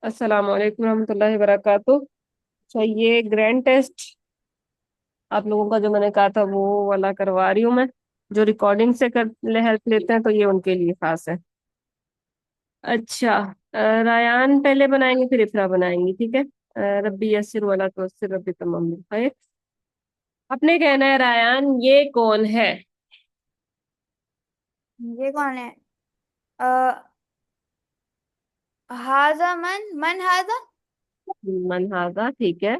अस्सलाम वालेकुम रहमतुल्लाहि वबरकातुह। अच्छा, ये ग्रैंड टेस्ट आप लोगों का जो मैंने कहा था वो वाला करवा रही हूँ मैं। जो रिकॉर्डिंग से कर हेल्प लेते हैं तो ये उनके लिए खास है। अच्छा, रायान पहले बनाएंगे फिर इफरा बनाएंगी, ठीक है। रब्बी यस्सिर वला तुअस्सिर रब्बी तमम बिल खैर। आपने कहना है रायान ये कौन है। ये कौन है? अ, हाजा मन मन हाजा। मन हाजा, ठीक है।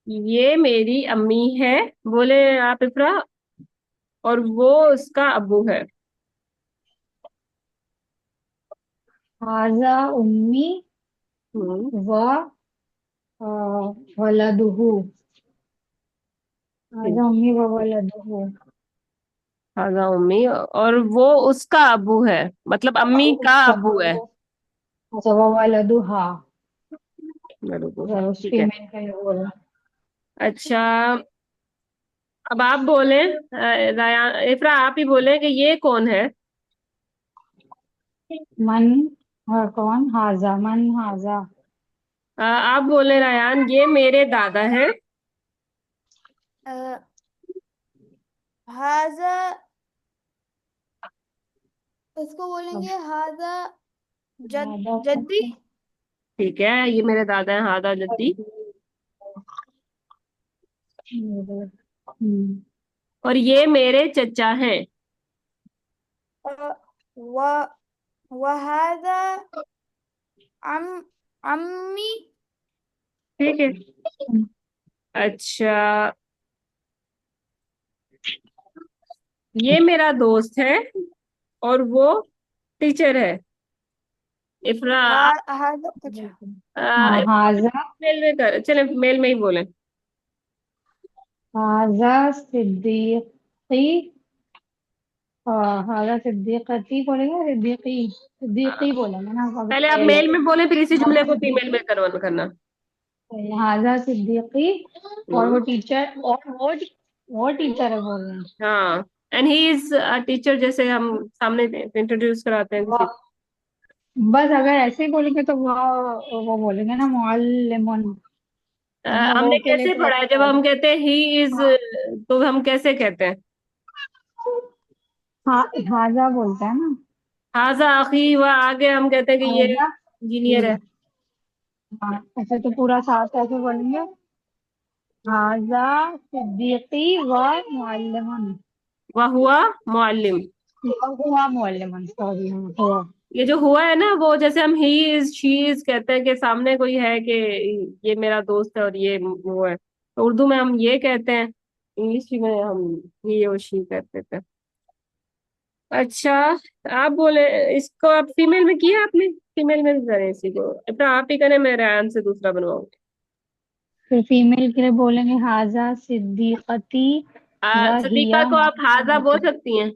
ये मेरी अम्मी है, बोले आप इफरा। और वो उसका अब्बू है। हाजा उम्मी हम्म। व वलदुहु। ठीक। हाजा उम्मी व वलदुहु। खाजा उम्मी और वो उसका अबू है, मतलब अम्मी का उसका अबू है। अच्छा व वलदुहा। बरोबर, हाँ, जरा उस ठीक है। फीमेल का ये बोला। अच्छा, अब आप बोले राया इफरा, आप ही बोले कि ये कौन है। मन और कौन हाजा मन हाजा। आप बोले रायान ये मेरे दादा हैं। अ, हाजा इसको बोलेंगे हाजा जद दादा जद्दी। ठीक है, ये मेरे दादा हैं हादा जद्दी। हम्म। और ये मेरे चचा हैं। अ, व वहाजा अम अम्मी। ठीक है। अच्छा, ये मेरा दोस्त है और वो टीचर है। इफरा हा आप हाजा अच्छा। हाँ इफरा, हाजा। मेल में कर चले, मेल में ही बोले। हाजा सिद्दीकी। हाजा सिद्दीकती बोलेंगे सिद्दीकी सिद्दीकी बोलेंगे ना अगर पहले आप मेल है मेल तो। में बोले फिर इसी जुमले हाजा को फीमेल में सिद्दीकी। कन्वर्ट करना। हाजा सिद्दीकी। और हम्म। वो टीचर और वो टीचर है बोल रहे हैं। हाँ, and he is a teacher, जैसे हम सामने इंट्रोड्यूस कराते हैं किसी। बस अगर ऐसे ही बोलेंगे तो वो बोलेंगे ना मुअल्लिमुन। वरना वो हमने के लिए कैसे थोड़ा पढ़ा सा है जब हम ज्यादा। कहते हैं ही इज, हाँ तो हम कैसे कहते हैं। हाँ हाजा बोलते हैं ना। हाजा अखी, व आगे हम कहते हैं कि ये हाजा इंजीनियर ही। है। हाँ ऐसे तो पूरा साथ ऐसे बोलेंगे। हाजा सिद्दीकी व मुअल्लिमुन। वह हुआ मुअल्लिम। हुआ मुअल्लिमुन सॉरी हाँ हुआ। ये जो हुआ है ना, वो जैसे हम ही इज शी इज कहते हैं कि सामने कोई है कि ये मेरा दोस्त है और ये वो है, तो उर्दू में हम ये कहते हैं। इंग्लिश में हम ही और शी कहते थे। अच्छा, आप बोले इसको, आप फीमेल में किया आपने। फीमेल में भी करें इसी को, अपना आप ही करें, मैं रेयान से दूसरा बनवाऊंगी। फिर फीमेल के लिए बोलेंगे हाजा सिद्दीकती व सदीका हिया को आप हाजा बोल मुअल्लिमतुन। सकती हैं।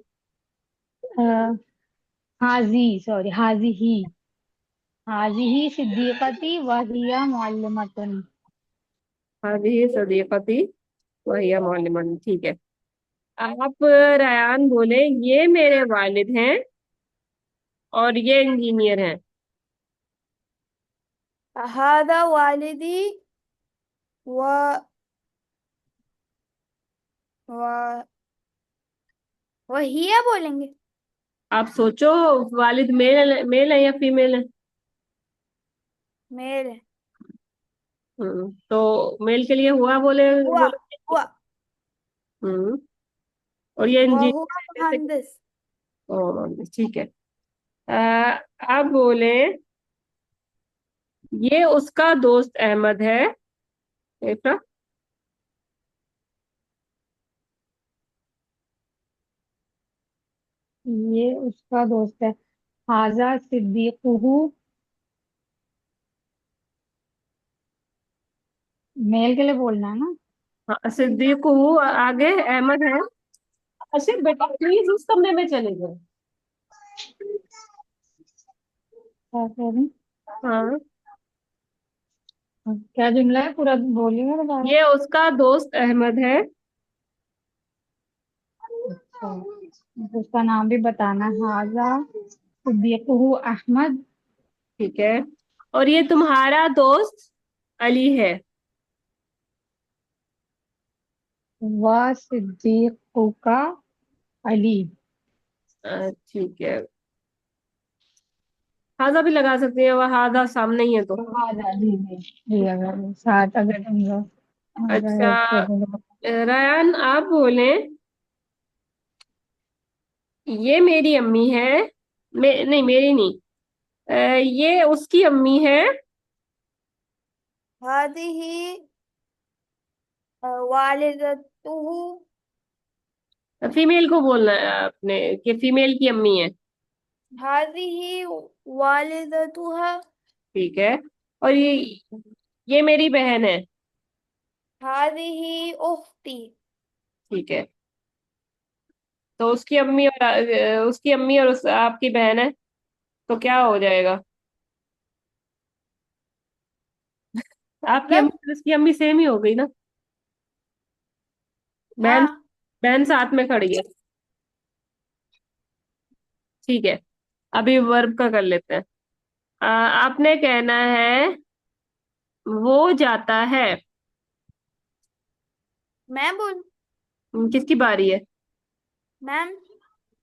हाजी सॉरी हाजी ही सिद्दीकती व हिया मुअल्लिमतुन। हाजी सदीकती वहिया मौलिमन, ठीक है। आप रयान बोले ये मेरे वालिद हैं और ये इंजीनियर हैं। हादा वालिदी व व वहिया बोलेंगे। आप सोचो, वालिद मेल है या फीमेल है। मेल है। तो मेल के लिए हुआ बोले हुआ बोले। हुआ हम्म। और ये वह हुआ इंजीनियर है, जैसे। मुहंदिस। ओ, ठीक है। आप बोले ये उसका दोस्त अहमद है। इफ्रा। ये उसका दोस्त है। हाजा सिद्दीकुहु। मेल के लिए बोलना है ना। हाँ, सिद्दीक हूँ, आगे अहमद है। अच्छा बेटा, प्लीज उस कमरे में चले जाओ। क्या कह रही? हाँ, क्या जुमला है पूरा बोलिएगा दोबारा। ये उसका दोस्त अहमद है। अच्छा उसका नाम भी बताना है। हाजा सिद्दीकुहु अहमद। ठीक है। और ये तुम्हारा दोस्त अली है। व सिद्दीकुका अली। ठीक है। हाजा भी लगा सकते हैं, वह हाजा सामने ही है तो। हाँ दादी जी जी, अगर साथ अगर तुम लोग अच्छा, अगर तो रायन आप बोले, ये मेरी अम्मी है। नहीं, मेरी नहीं। ये उसकी अम्मी है। हादिही वालिदतुहु। फीमेल को बोलना है आपने कि फीमेल की अम्मी है। हादिही वालिदतुहा। ठीक है। और ये मेरी बहन है। हादिही उख्ती। ठीक है। तो उसकी अम्मी और आपकी बहन है, तो क्या हो जाएगा? आपकी अम्मी मतलब और उसकी अम्मी सेम ही हो गई ना। बहन, हाँ। बहन साथ में खड़ी है। ठीक है। अभी वर्ब का कर लेते हैं। आपने कहना है वो जाता है। मैं बोल किसकी बारी है? मैम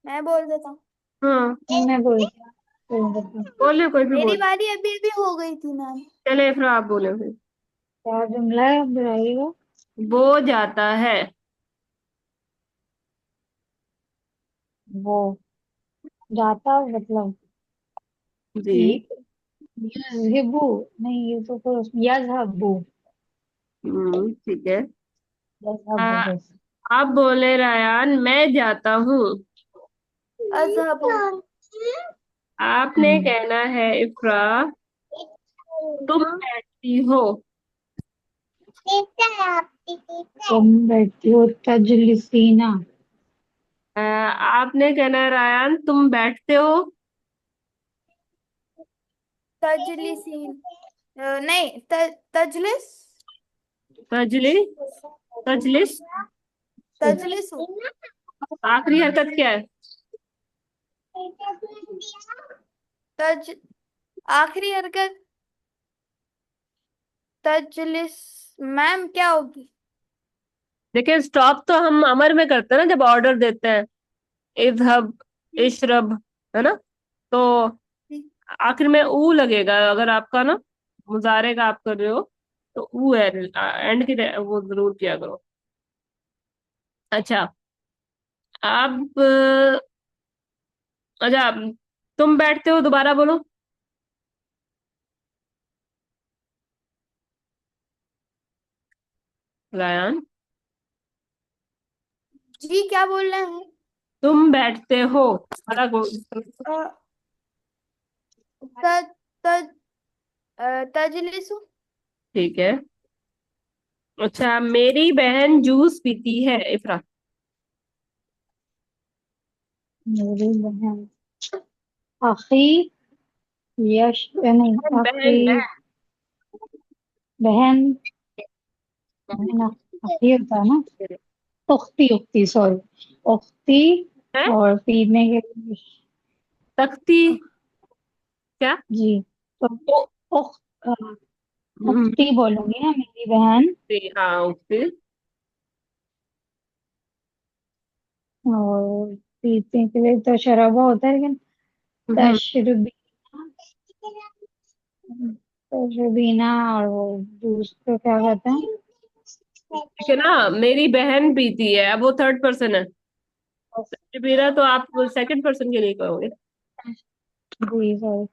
मैं बोल देता हूँ। हाँ, मैं बोलती हूँ। बोले, कोई भी मेरी बोल। बारी अभी अभी हो गई थी मैम। चले फिर आप बोले फिर। क्या जुमला है बताइएगा। वो जाता है। वो जाता मतलब जी। यज़हिबु, नहीं ये तो फिर यज़हबु। ठीक है। यज़हबु आ, बस। आप बोले रायान मैं जाता हूँ। अजहबु। आपने हम्म। कहना है इफ्रा तुम बैठती हो। तुम बैठी हो तजलिसीना। आपने कहना है रायान तुम बैठते हो। तजलिसीन। नहीं तजलिस। तजली तजलिस। तजलिसु। आखिरी हरकत क्या है? तज आखिरी हरकत तजलिस। मैम क्या होगी? देखिए, स्टॉप तो हम अमर में करते हैं ना, जब ऑर्डर देते हैं। इजहब, इशरब, है ना? तो आखिर में ऊ लगेगा अगर आपका ना मुजारे का आप कर रहे हो, तो ऊ है। एंड की वो जरूर किया करो। अच्छा। आप अच्छा, तुम बैठते हो, दोबारा बोलो। रायन, जी क्या बोल रहे हैं? तुम बैठते हो, दोबारा अ, तज तज तजलिसु। ठीक है। अच्छा, मेरी बहन जूस पीती है इफरा। मेरी बहन अखी यश नहीं बहन अखी बहन बहन बहन अखी होता है ना। बहन उख्ती उख्ती सॉरी उख्ती। है। और पीने के लिए तख्ती। क्या? जी तो ओ, उख अ, हम्म, उख्ती बोलूंगी ना मेरी बहन। हाँ, ओके। और पीने के लिए तो शराबा होता है लेकिन हम्म, तशरबी तशरबीना। और वो जूस को क्या कहते हैं। ठीक है ना, मेरी बहन पीती है, अब वो थर्ड पर्सन है। मेरा तो आप सेकंड पर्सन के लिए कहोगे। जी सॉरी।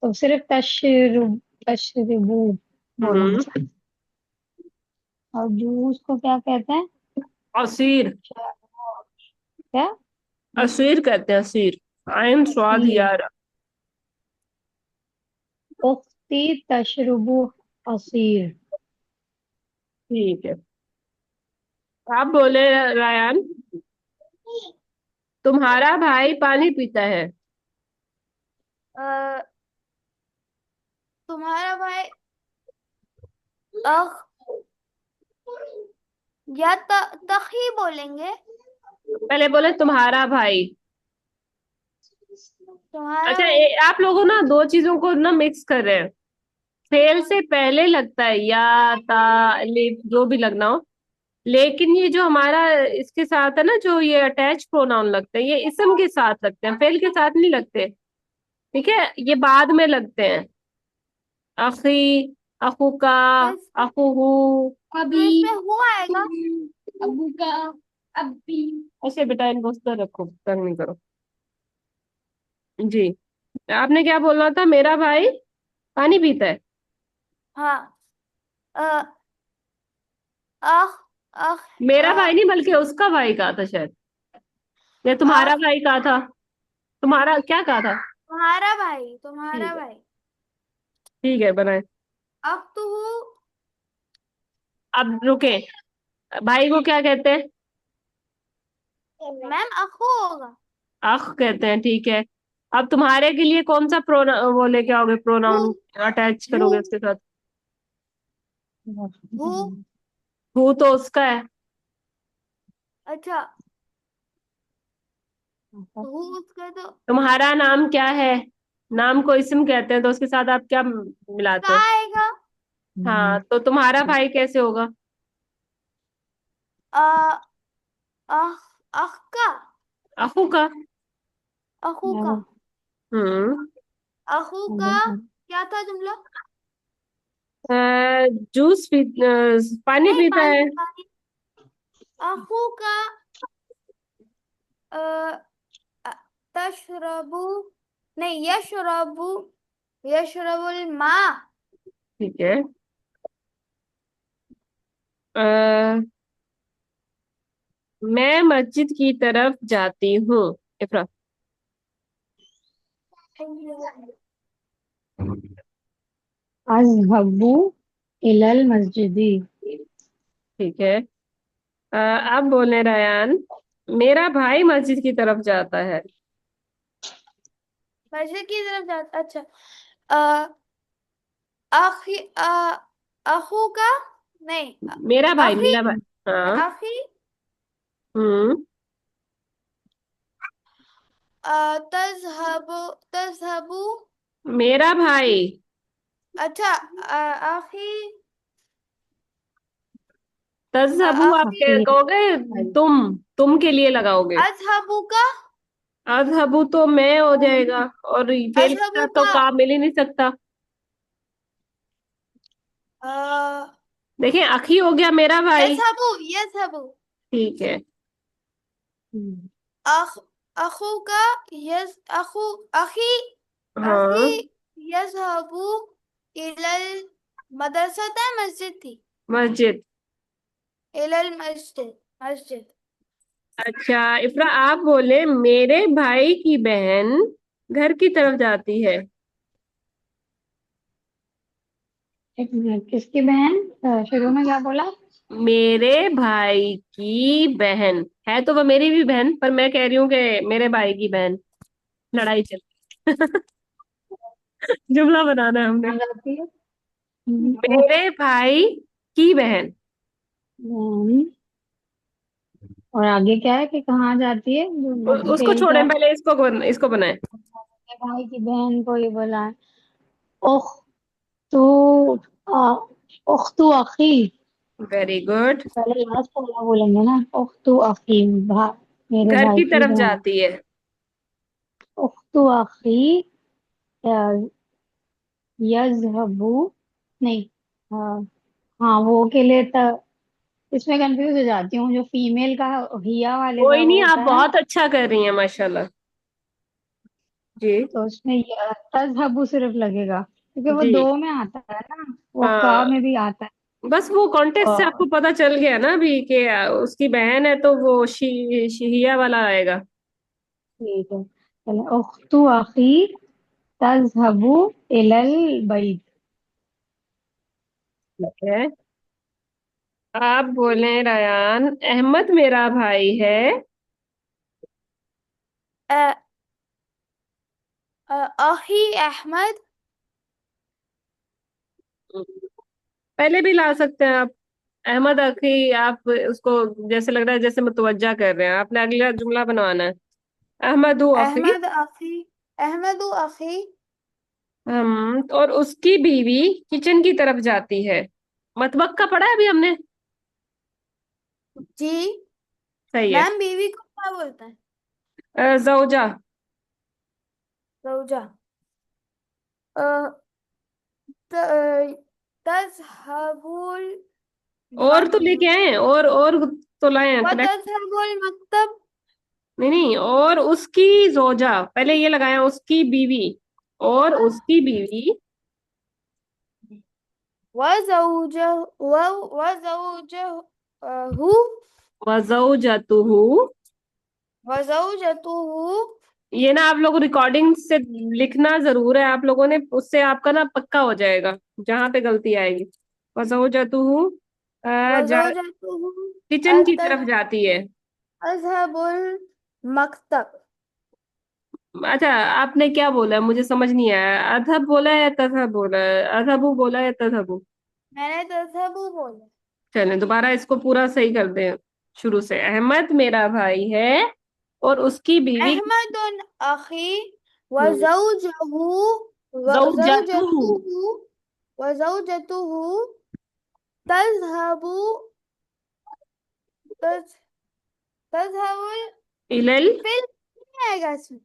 तो सिर्फ तशरबू हम्म। बोलूंगी। और जूस को क्या कहते हैं। असीर। क्या। असीर कहते हैं, असीर। आयन स्वाद असीर। यार। उख्ती तशरबू असीर। ठीक है। आप बोले रायन, तुम्हारा भाई पानी पीता है। अ, तुम्हारा भाई अख या तखी बोलेंगे। पहले बोले तुम्हारा भाई। तुम्हारा अच्छा, भाई। आप लोगों ना दो चीजों को ना मिक्स कर रहे हैं। फेल से पहले लगता है या, ता, लिफ, जो भी लगना हो। लेकिन ये जो हमारा इसके साथ है ना, जो ये अटैच प्रोनाउन लगते हैं, ये इसम के साथ लगते हैं, फेल के साथ नहीं लगते। ठीक है, ये बाद में लगते हैं। अखी, अखू का, तो इस अखूहू, तो अभी, इसमें हु आएगा। अबू का, अब्बी। ऐसे बेटा इनको उस तरह रखो, तंग नहीं करो। जी, आपने क्या बोलना था? मेरा भाई पानी पीता है। हाँ। अ, अख अख मेरा अ, भाई नहीं, बल्कि उसका भाई कहा था शायद, या तुम्हारा अख भाई कहा था। तुम्हारा क्या कहा था? तुम्हारा भाई, तुम्हारा ठीक है, भाई। ठीक है, बनाए। अख तो हु। अब रुके, भाई को क्या कहते हैं? मैम अखु होगा। अख कहते हैं, ठीक है। अब तुम्हारे के लिए कौन सा वो लेके आओगे, हु प्रोनाउन अटैच हु करोगे उसके साथ? हु। हु तो उसका है। अच्छा, हु उसका तो तुम्हारा नाम क्या है? नाम को इसम कहते हैं, तो उसके साथ आप क्या का मिलाते हो? आएगा। हाँ, तो तुम्हारा भाई कैसे होगा? अ अख अख का अखू का। अखु का हम्म। अखु का क्या था जुमला। जूस पी, पानी नहीं, पीता है। पानी पानी। अखु का अ, अ, तशरबु, नहीं, यशरबु, यशरबुल मा। ठीक है। अ, मैं मस्जिद की तरफ जाती हूँ। इफरा। अज़हबु इलल मस्जिदी। ठीक है। अब बोले रयान, मेरा भाई मस्जिद की तरफ जाता है। मस्जिद की तरफ जाता, अच्छा। अ, अखी अखू का, नहीं, मेरा भाई, अखी, मेरा भाई। हाँ। अखी। हम्म। तजहबु तजहबु। मेरा भाई। अच्छा, अखी, तज़हबू आप अखी। क्या कहोगे? तुम के लिए लगाओगे। अजहबु का, अज़हबू तो मैं हो जाएगा, और फेल के अजहबु साथ तो का, काम मिल ही नहीं सकता। देखिए, अखी हो गया मेरा भाई। यजहबु, यजहबु। ठीक है। अख अखू का, यज अखू, अखी, अखी हाँ। यजहबु इलल मदरसा था, मस्जिद थी। मस्जिद। इलल मस्जिद, मस्जिद। अच्छा, इफ्रा आप बोले मेरे भाई की बहन घर की तरफ जाती है। एक मिनट, किसकी बहन? शुरू में क्या बोला? मेरे भाई की बहन है, तो वो मेरी भी बहन, पर मैं कह रही हूँ कि मेरे भाई की बहन। लड़ाई चल जुमला बनाना है हमने। कहाँ जाती है? मेरे भाई की बहन। बहन। और आगे क्या है कि कहाँ जाती है? जो उसको फेल क्या छोड़े, है? पहले इसको बनाए। अपने भाई की बहन को ये बोला है। ओख तू आ, ओख तू अखी। Very good. पहले लास्ट वाला बोलेंगे ना, ओख तू अखी। मेरे घर भाई की की तरफ बहन। जाती है। ओख तू अखी यजहबू, नहीं, हाँ, हाँ, वो के लिए इसमें कंफ्यूज हो जाती हूँ, जो फीमेल का हिया वाले का कोई वो नहीं, आप होता है ना। बहुत अच्छा कर रही हैं माशाल्लाह। जी। तो उसमें तजहबू सिर्फ लगेगा, क्योंकि वो जी। दो में आता है ना, वो का हाँ, में भी आता है। बस वो कॉन्टेक्स्ट से आपको और पता चल गया ना अभी कि उसकी बहन है, तो वो शिया वाला आएगा। ठीक है, चले, उख्तु अखी तजहबू इलल बैत। ठीक है। आप बोले रयान, अहमद मेरा भाई है। अखी अहमद। पहले भी ला सकते हैं आप। अहमद अखी, आप उसको जैसे लग रहा है जैसे मुतवज्जा कर रहे हैं, आपने अगला जुमला बनवाना है। अहमद अखी। अहमद अखी, अहमद अखी और उसकी बीवी किचन की तरफ जाती है। मतबख का पढ़ा है अभी हमने। जी। सही है। मैम बीवी को क्या बोलते हैं? जौजा। रोजा। अ, त- तज़हबुल और मक तो लेके आए हैं, और तो लाए हैं, करेक्ट। वतज़हबुल मकतब। नहीं नहीं, और उसकी जोजा, पहले ये लगाया, उसकी बीवी, और उसकी बीवी, वज़ौजह वज़ौजहु वज़ौजतुहु। वज़ौजतुहु ये ना आप लोग रिकॉर्डिंग से लिखना जरूर है आप लोगों ने, उससे आपका ना पक्का हो जाएगा जहां पे गलती आएगी। वज़ौजतुहु जा वज़ौजतुहु किचन की तरफ जाती है। तज़हबुल मकतब। अच्छा, आपने क्या बोला मुझे समझ नहीं आया, अधब बोला है या तधब बोला है, अधबु बोला है या तधबु? मैंने तज़हबु बोला। चलें दोबारा इसको पूरा सही कर दें शुरू से। अहमद मेरा भाई है और उसकी बीवी। अहमदुन अखी हम्म, वज़ौजहु ज़ौजतुहु। वज़ौजतुहु वज़ौजतुहु तज़हबु तज़ तज़हबुल इलल फिल नहीं आएगा इसमें।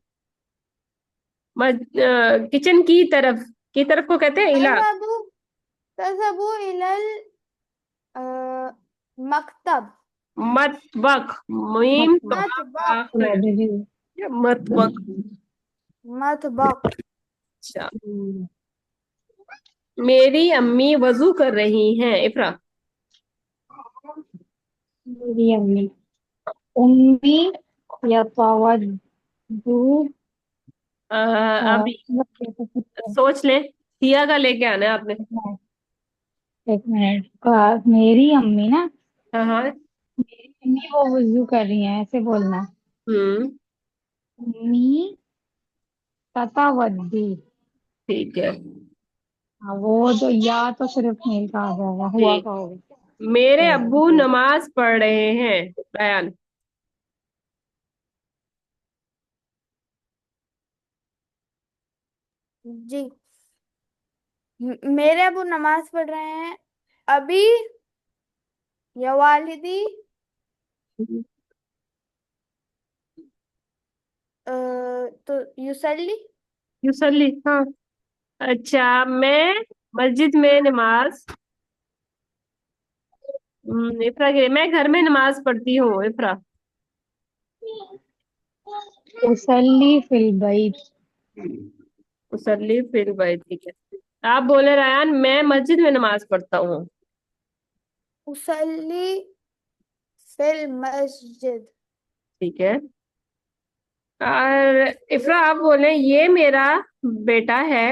किचन की तरफ को कहते हैं इला। तज़हबु तज़हबु इलल अ, मकतब। मतबख, मीम तो मतबख। आखिर। मतबख। मतबख। अच्छा। मेरी अम्मी वजू कर रही हैं, इफरा। मेरी अम्मी, उम्मी यतवद्दु, अभी मतलब कैसे सकते हैं? सोच ले, सिया का लेके आना है आपने। एक मिनट मेरी अम्मी ना, हाँ हाँ। मेरी अम्मी वो वुजू कर रही हैं, ऐसे बोलना है। हम्म। अम्मी ततावद्दी। ठीक है। हाँ, वो तो या तो सिर्फ मेल का आ जाएगा, हुआ ठीक। का होगा। मेरे तो अब्बू जी। नमाज पढ़ रहे हैं, बयान। जी। मेरे अबू नमाज पढ़ रहे हैं अभी। या वालिदी तो युसल्ली। यूसल्ली, हाँ। अच्छा, मैं मस्जिद में नमाज, इफरा के मैं घर में नमाज पढ़ती हूँ, इफरा। उसल्ली फिल बैत। मुसल्ली फिल बैत, ठीक है। आप बोले रयान, मैं मस्जिद में नमाज पढ़ता हूँ। उसल्ली फिल मस्जिद। ठीक है। और इफरा आप बोले, ये मेरा बेटा है।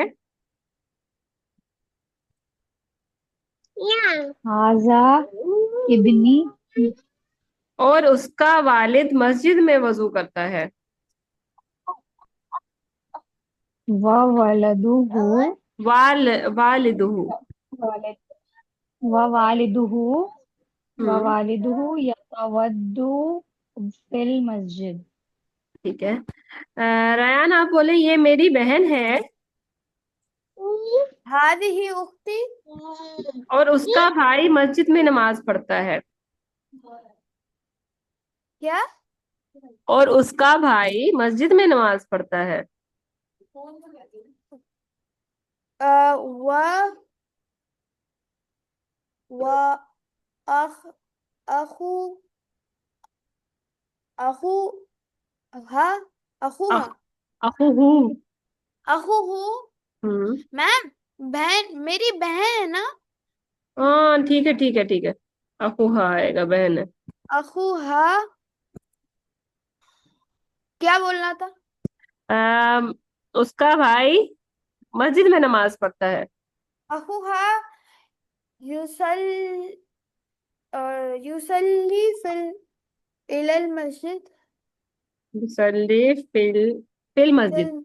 हाजा इब्नी और उसका वालिद मस्जिद में वजू करता है। व वलदुहु वालिदुहु। वालिद व वालिदुहु व हम्म। वालिदुहु यतवद्दु फिल मस्जिद। ठीक है। रयान आप बोले, ये मेरी बहन है हादिही उख्ती। और उसका भाई मस्जिद में नमाज पढ़ता है। क्या? और उसका भाई मस्जिद में नमाज पढ़ता है। व व अख अखू अखू हा अख अखूहा अखुहु। अखूहू। हम्म। मैम बहन मेरी बहन है ना। हाँ ठीक है ठीक है ठीक है। अखुहा आएगा, बहन है। अखूहा। क्या बोलना था? अम, उसका भाई मस्जिद में नमाज पढ़ता है। अखूहा युसल युसल्ली फिल इलल मस्जिद। युसल्ली फिल फिल मस्जिद। फिल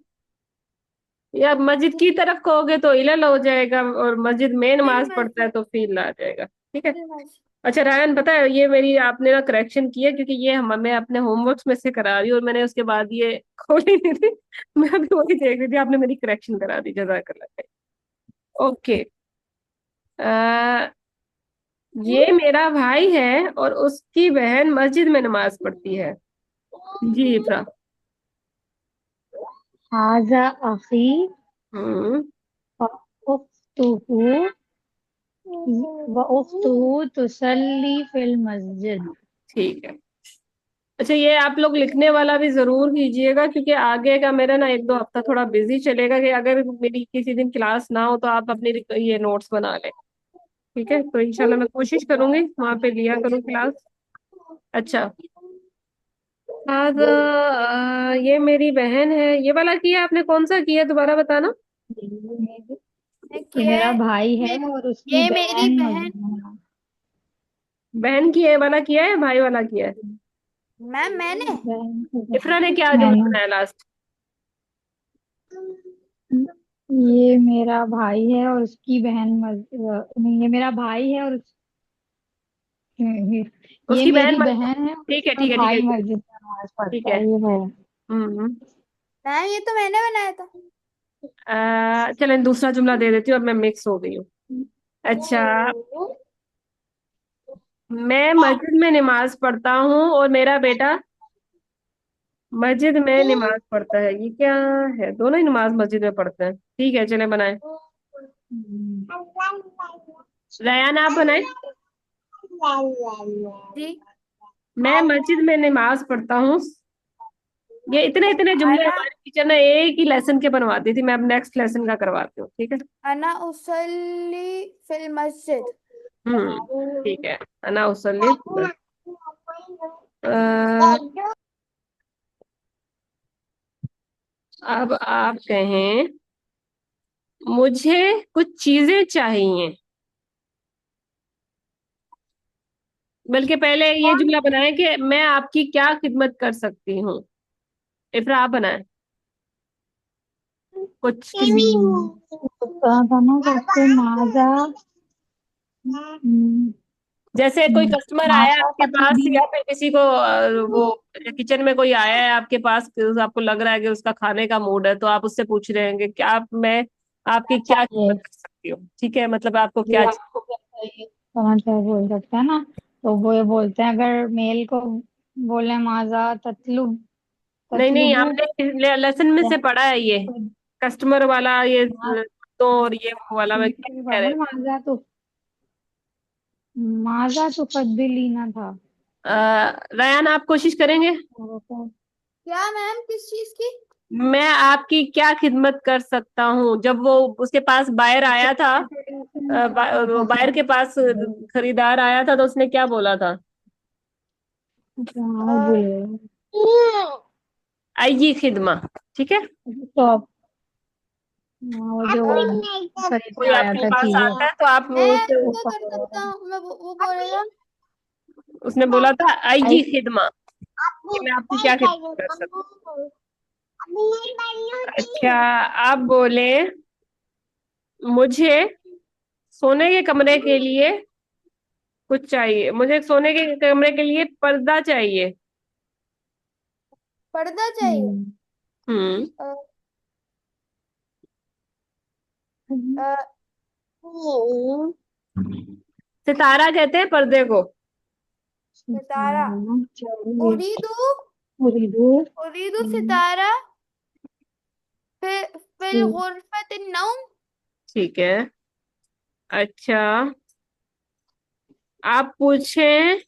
या मस्जिद की तरफ कहोगे तो इलल हो जाएगा, और मस्जिद में फिल नमाज पढ़ता है मस्जिद तो फील आ जाएगा, ठीक है। फिल मस्जिद। अच्छा रायन, पता है ये मेरी आपने ना करेक्शन की है, क्योंकि ये हम मैं अपने होमवर्क्स में से करा रही हूँ और मैंने उसके बाद ये खोली नहीं थी। मैं अभी वही देख रही थी, आपने मेरी करेक्शन करा दी, जज़ाकल्लाह खैर। ओके। आ, ये मेरा भाई है और उसकी बहन मस्जिद में नमाज पढ़ती है। जी इकरा। हाजा अखी हम्म। व उख्तुहु व उख्तुहु तुसल्ली फिल मस्जिद। ठीक है। अच्छा, ये आप लोग लिखने वाला भी जरूर कीजिएगा, क्योंकि आगे का मेरा ना एक दो हफ्ता थोड़ा बिजी चलेगा, कि अगर मेरी किसी दिन क्लास ना हो तो आप अपनी ये नोट्स बना लें। ठीक है, तो इंशाल्लाह मैं कोशिश करूंगी वहां पे लिया करूँ क्लास। अच्छा। आज ये मेरी बहन है, ये वाला किया आपने, कौन सा किया दोबारा बताना। ये ये मेरा भाई है मे- और उसकी ये मेरी बहन बहन। मस्जिद में। बहन की है वाला किया है, भाई वाला किया है। मैंने। बहन की इफरा ने बहन। क्या जुमला मैंने। बनाया लास्ट। ये मेरा भाई है और उसकी बहन नहीं, ये मेरा भाई है और ये उसकी बहन मेरी बहन है और ठीक है उसका ठीक है ठीक है भाई ठीक मस्जिद में नमाज ठीक पढ़ता है। है, ये है। हम्म। मैम ये तो मैंने बनाया था। चलें दूसरा जुमला दे देती हूँ, और मैं मिक्स हो गई हूँ। अच्छा। मैं मस्जिद में नमाज पढ़ता हूँ और मेरा बेटा मस्जिद में नमाज पढ़ता है, ये क्या है, दोनों ही नमाज मस्जिद में पढ़ते हैं। ठीक है, चलें बनाए। हम्म। रयान आप बनाए। जी। मैं मस्जिद में नमाज पढ़ता हूँ। ये इतने इतने जुमले अना हमारी टीचर ने एक ही लेसन के बनवाती थी, मैं अब नेक्स्ट लेसन का करवाती हूँ, ठीक है। अना उसल्ली फिल मस्जिद। ठीक है। अना उसल्ली। अ, अब आप कहें, मुझे कुछ चीजें चाहिए, बल्कि पहले ये जुमला बनाए कि मैं आपकी क्या खिदमत कर सकती हूँ। इफरा आप बनाए कुछ किसी। कहा ना सबसे माजा। जैसे कोई कस्टमर आया माजा आपके पास, तकदी। या फिर किसी को वो किचन में कोई आया है आपके पास, आपको लग रहा है कि उसका खाने का मूड है, तो आप उससे पूछ रहे हैं कि क्या आप मैं आपकी क्या चाहिए। खिदमत कर सकती हूँ। ठीक है, मतलब आपको जी क्या चाहिए। आपको क्या चाहिए, समझ कर बोल सकते हैं ना। तो वो ये बोलते हैं, अगर मेल को बोले माजा ततलुब नहीं नहीं, ततलुबु। हमने लेसन में से पढ़ा है ये कस्टमर वाला, ये तो और ये वो वाला, मैं क्या कह रहे माजा तो तब्दीलीना था। रयान आप कोशिश करेंगे। क्या मैम, किस चीज की? मैं आपकी क्या खिदमत कर सकता हूँ, जब वो उसके पास बायर आया था, बायर के पास खरीदार आया था, तो उसने क्या बोला था। हाँ, भूल गए। आइए खिदमा। ठीक है। शॉप। वो जो अ, खरीदने कोई आया आपके था पास चीजें। आता है तो आप मैं उससे, क्या कर सकता हूँ, वो बोलेगा। उसने बोला था आई। आइए खिदमा, कि मैं आपकी क्या खिदमत कर सकता हूँ। अच्छा। आप बोले, मुझे सोने के कमरे के लिए कुछ चाहिए, मुझे सोने के कमरे के लिए पर्दा चाहिए। पर्दा चाहिए। हम्म। हम्म। अ, अ, सितारा कहते हैं पर्दे को। सितारा। चाहिए। उरीदू उरीदू। उरीदू सितारा फिर फिल गुरफत नौम। ठीक है। अच्छा। आप पूछें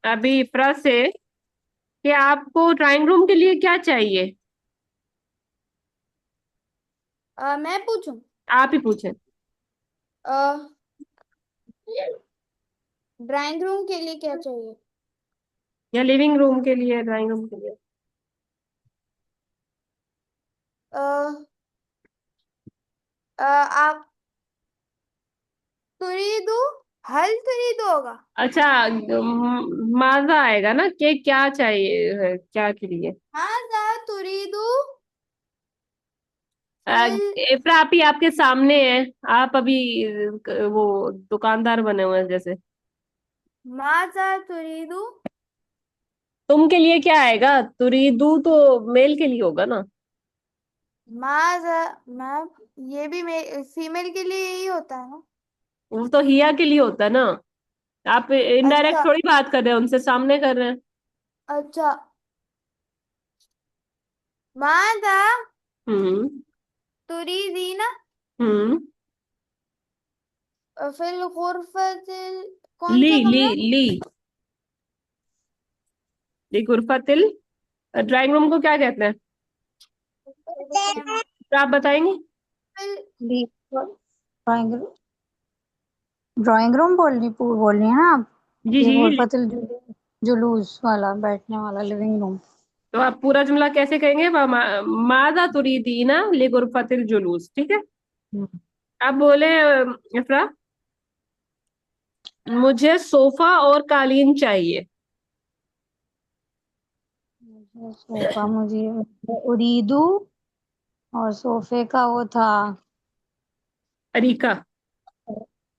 अभी इफ्रा से कि आपको ड्राइंग रूम के लिए क्या चाहिए। मैं पूछूं? आप ही पूछें। ड्राइंग रूम के लिए क्या चाहिए? या लिविंग रूम के लिए, ड्राइंग रूम के लिए। अ, आप तुरीदू हल तुरीदू होगा। अच्छा, माजा आएगा ना, कि क्या चाहिए है, क्या के लिए। माजा तुरीदू अ, फिल। इफ्रा आप ही आपके सामने है, आप अभी वो दुकानदार बने हुए हैं जैसे। माजा तुरीदू। तुम के लिए क्या आएगा? तुरीदू तो मेल के लिए होगा ना। माजा, मैम, ये भी फीमेल के लिए यही होता है ना। वो तो हिया के लिए होता है ना। आप इनडायरेक्ट अच्छा। थोड़ी बात कर रहे हैं, उनसे सामने कर रहे हैं। अच्छा। माजा हम्म। तुरीदीना हम्म। फिल गुरफतिल, कौन ली सा ली कमरा? ली ली गुरफतिल। ड्राइंग रूम को क्या कहते हैं? तो आप बताएंगे। फिल ड्राइंग ड्राइंग रूम बोल रही है ना आप? जी ये जी। गुरफतुल जुलूस वाला, बैठने वाला लिविंग रूम। तो आप पूरा जुमला कैसे कहेंगे? मादा तुरीदीना ली गुरफतिल जुलूस, ठीक है। आप बोले इफ्रा, मुझे सोफा और कालीन चाहिए। मुझे सोफा, मुझे उरीदू, और सोफे का वो था अरीका।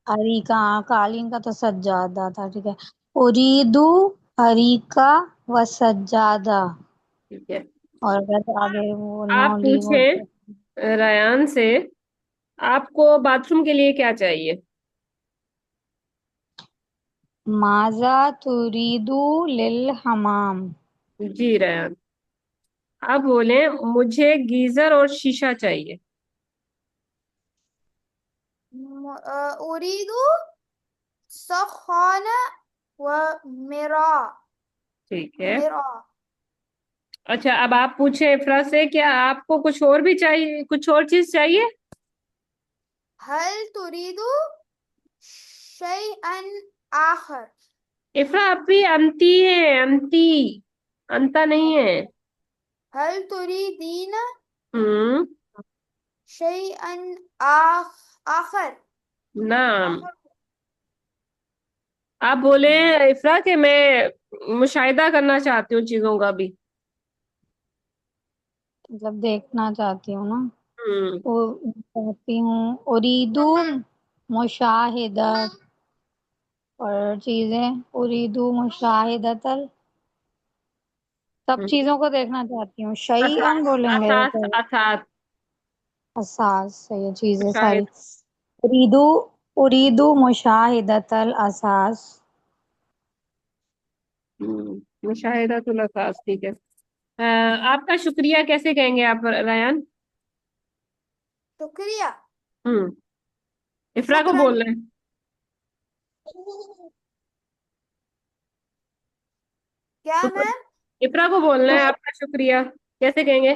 अरीका। कालीन का तो सज्जादा था, ठीक है। उरीदू अरीका व सज्जादा। ठीक है। और अगर आगे वो आप नौली वो पूछे रयान से, आपको बाथरूम के लिए क्या चाहिए? माजा तुरीदू लिल हमाम। जी रयान। आप बोले मुझे गीजर और शीशा चाहिए। उरीदू सखाना व मिरा। ठीक है। मिरा। अच्छा, अब आप पूछे इफ्रा से, क्या आपको कुछ और भी चाहिए, कुछ और चीज चाहिए? हल तुरीदू शैअन आखर। इफ्रा आप भी अंती है, अंती, अंता नहीं है। हल तुरीदीना हम्म। शैअन आखर। नाम। आखर। आप बोले इफ्रा के मैं मुशाहिदा करना चाहती हूँ चीजों का भी। मतलब देखना चाहती हूँ ना। हम्म। वो चाहती हूँ, उरीदू मुशाहिदत, और चीजें उरीदू मुशाहिदतल, सब चीजों को देखना चाहती हूँ। शैअन असास बोलेंगे असास तो असास। असास से ये चीजें सारी। मुशाहिद। उरीदू उरीदू मुशाहिदतल असास। मुशाहिदातुल असास, ठीक है। आपका शुक्रिया कैसे कहेंगे आप रयान? शुक्रिया। हम्म। इफ्रा को शुक्रन। बोलना है। क्या शुक्र। मैम? इफ्रा को बोलना है आपका शुक्रिया कैसे कहेंगे?